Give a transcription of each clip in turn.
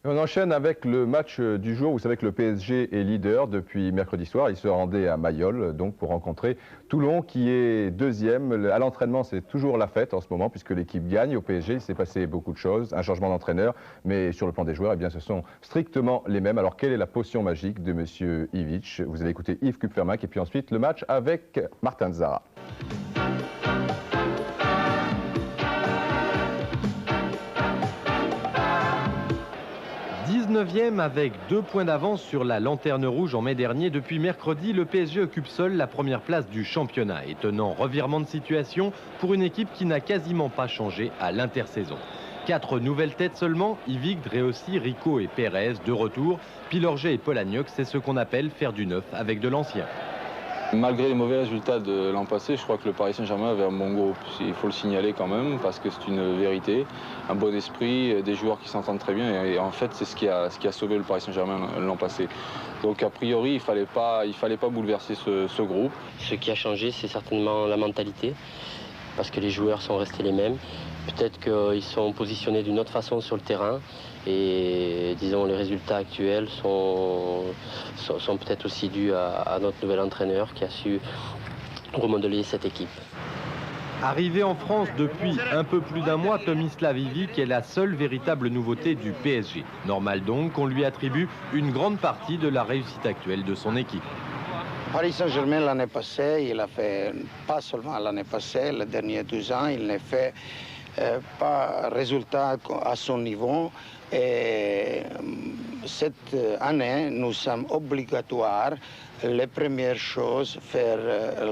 On enchaîne avec le match du jour. Vous savez que le PSG est leader depuis mercredi soir. Il se rendait à Mayol donc pour rencontrer Toulon qui est deuxième. À l'entraînement, c'est toujours la fête en ce moment puisque l'équipe gagne. Au PSG, il s'est passé beaucoup de choses. Un changement d'entraîneur, mais sur le plan des joueurs, eh bien, ce sont strictement les mêmes. Alors, quelle est la potion magique de M. Ivic? Vous allez écouter Yves Kupfermack et puis ensuite le match avec Martin Zara. 19e avec 2 points d'avance sur la Lanterne Rouge en mai dernier. Depuis mercredi, le PSG occupe seul la première place du championnat. Étonnant revirement de situation pour une équipe qui n'a quasiment pas changé à l'intersaison. 4 nouvelles têtes seulement, Yvick, Dreossi, Rico et Pérez de retour. Pilorget et Polagnoc, c'est ce qu'on appelle faire du neuf avec de l'ancien. Malgré les mauvais résultats de l'an passé, je crois que le Paris Saint-Germain avait un bon groupe. Il faut le signaler quand même parce que c'est une vérité, un bon esprit, des joueurs qui s'entendent très bien. Et en fait, c'est ce qui a sauvé le Paris Saint-Germain l'an passé. Donc a priori, il fallait pas bouleverser ce groupe. Ce qui a changé, c'est certainement la mentalité parce que les joueurs sont restés les mêmes. Peut-être qu'ils sont positionnés d'une autre façon sur le terrain et disons les résultats actuels sont peut-être aussi dus à notre nouvel entraîneur qui a su remodeler cette équipe. Arrivé en France depuis un peu plus d'un mois, Tomislav Ivic est la seule véritable nouveauté du PSG. Normal donc qu'on lui attribue une grande partie de la réussite actuelle de son équipe. Paris Saint-Germain l'année passée, il a fait, pas seulement l'année passée, les derniers 2 ans, il n'a fait pas résultat à son niveau. Et cette année, nous sommes obligatoires, les premières choses, faire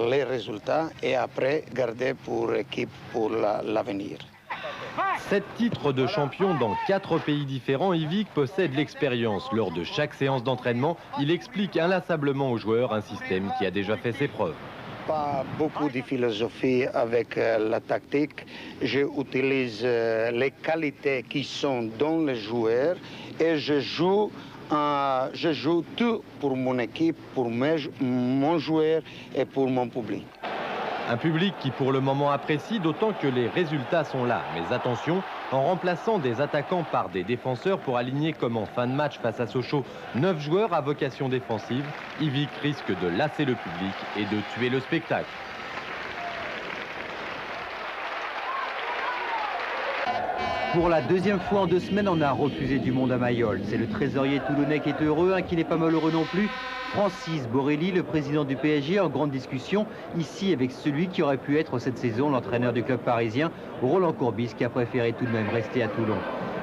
les résultats et après garder pour l'équipe pour l'avenir. 7 titres de champion dans 4 pays différents, Ivic possède l'expérience. Lors de chaque séance d'entraînement, il explique inlassablement aux joueurs un système qui a déjà fait ses preuves. Pas beaucoup de philosophie avec la tactique. J'utilise les qualités qui sont dans les joueurs et je joue tout pour mon équipe, pour mon joueur et pour mon public. Un public qui pour le moment apprécie, d'autant que les résultats sont là. Mais attention, en remplaçant des attaquants par des défenseurs pour aligner comme en fin de match face à Sochaux 9 joueurs à vocation défensive, Ivic risque de lasser le public et de tuer le spectacle. Pour la deuxième fois en 2 semaines, on a refusé du monde à Mayol. C'est le trésorier toulonnais qui est heureux, qui n'est pas malheureux non plus. Francis Borrelli, le président du PSG, en grande discussion ici avec celui qui aurait pu être cette saison l'entraîneur du club parisien, Roland Courbis, qui a préféré tout de même rester à Toulon.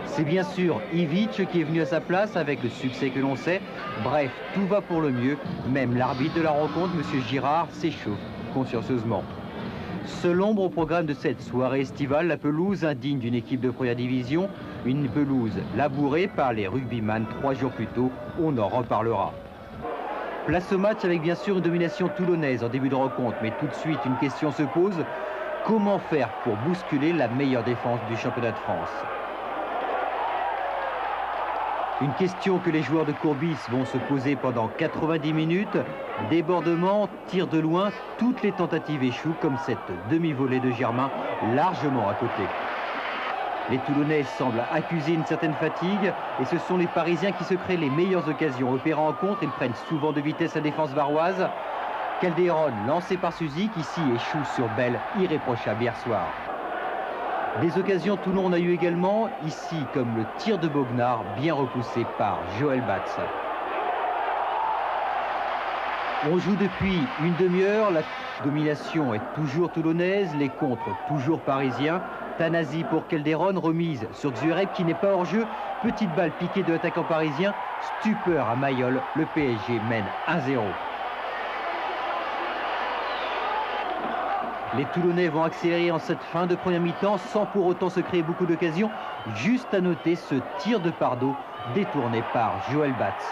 C'est bien sûr Ivic qui est venu à sa place avec le succès que l'on sait. Bref, tout va pour le mieux. Même l'arbitre de la rencontre, M. Girard, s'échauffe consciencieusement. Seule ombre au programme de cette soirée estivale, la pelouse indigne d'une équipe de première division, une pelouse labourée par les rugbyman 3 jours plus tôt, on en reparlera. Place au match avec bien sûr une domination toulonnaise en début de rencontre, mais tout de suite une question se pose, comment faire pour bousculer la meilleure défense du championnat de France? Une question que les joueurs de Courbis vont se poser pendant 90 minutes. Débordement, tir de loin, toutes les tentatives échouent comme cette demi-volée de Germain largement à côté. Les Toulonnais semblent accuser une certaine fatigue et ce sont les Parisiens qui se créent les meilleures occasions. Opérant en contre, ils prennent souvent de vitesse la défense varoise. Calderon, lancé par Suzik, ici échoue sur Bell, irréprochable hier soir. Des occasions, Toulon en a eu également, ici comme le tir de Bognard, bien repoussé par Joël Batz. On joue depuis une demi-heure, la domination est toujours toulonnaise, les contres toujours parisiens. Tanasi pour Calderon, remise sur Xuereb qui n'est pas hors jeu. Petite balle piquée de l'attaquant parisien, stupeur à Mayol, le PSG mène 1-0. Les Toulonnais vont accélérer en cette fin de première mi-temps sans pour autant se créer beaucoup d'occasions. Juste à noter ce tir de Pardo détourné par Joël Batz.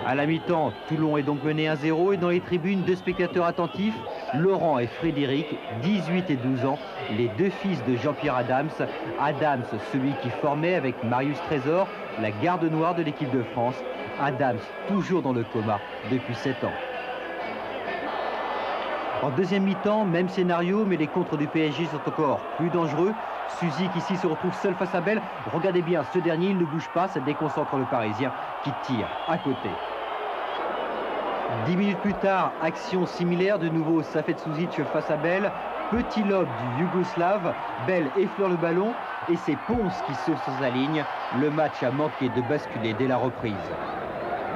À la mi-temps, Toulon est donc mené 1-0 et dans les tribunes, 2 spectateurs attentifs, Laurent et Frédéric, 18 et 12 ans, les 2 fils de Jean-Pierre Adams. Adams, celui qui formait avec Marius Trésor la garde noire de l'équipe de France. Adams, toujours dans le coma depuis 7 ans. En deuxième mi-temps, même scénario, mais les contres du PSG sont encore plus dangereux. Suzik ici se retrouve seul face à Bell. Regardez bien, ce dernier, il ne bouge pas, ça déconcentre le Parisien qui tire à côté. 10 minutes plus tard, action similaire, de nouveau Safet Suzic face à Bell. Petit lob du Yougoslave, Bell effleure le ballon et c'est Ponce qui sauve sur sa ligne. Le match a manqué de basculer dès la reprise.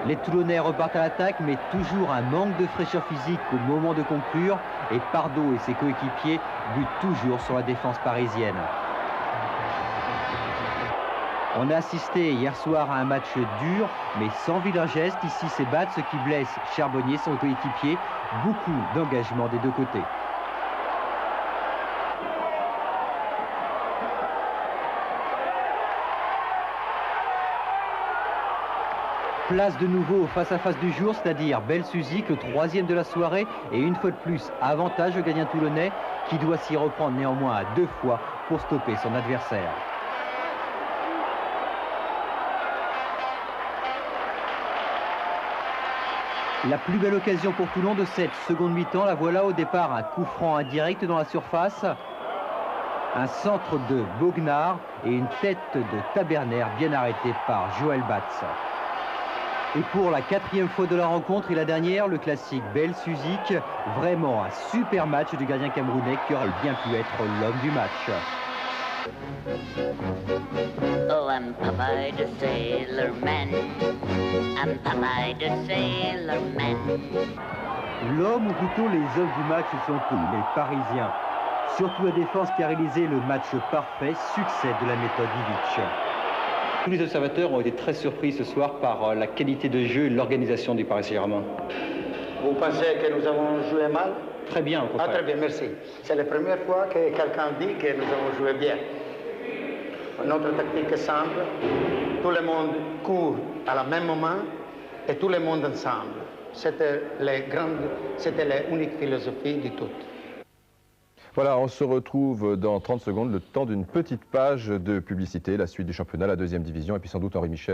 Les Toulonnais repartent à l'attaque, mais toujours un manque de fraîcheur physique au moment de conclure. Et Pardo et ses coéquipiers butent toujours sur la défense parisienne. On a assisté hier soir à un match dur, mais sans vilain geste. Ici, c'est Bat, ce qui blesse Charbonnier, son coéquipier. Beaucoup d'engagement des deux côtés. Place de nouveau au face-à-face du jour, c'est-à-dire Bell Suzik, le troisième de la soirée. Et une fois de plus, avantage au gardien toulonnais qui doit s'y reprendre néanmoins à 2 fois pour stopper son adversaire. La plus belle occasion pour Toulon de cette seconde mi-temps, la voilà au départ, un coup franc indirect dans la surface. Un centre de Bognard et une tête de Taberner bien arrêtée par Joël Batz. Et pour la 4e fois de la rencontre et la dernière, le classique Bell Suzik, vraiment un super match du gardien camerounais qui aurait bien pu être l'homme du match. Oh, I'm Popeye the Sailor Man. I'm Popeye the Sailor Man. L'homme, ou plutôt les hommes du match, sont tous les Parisiens. Surtout la défense qui a réalisé le match parfait, succès de la méthode Ivic. Tous les observateurs ont été très surpris ce soir par la qualité de jeu et l'organisation du Paris Saint-Germain. Vous pensez que nous avons joué mal? Très bien, au contraire. Ah, très bien, merci. C'est la première fois que quelqu'un dit que nous avons joué bien. Notre tactique est simple. Tout le monde court à la même moment et tout le monde ensemble. C'était l'unique philosophie du tout. Voilà, on se retrouve dans 30 secondes, le temps d'une petite page de publicité, la suite du championnat, la 2e division, et puis sans doute Henri Michel.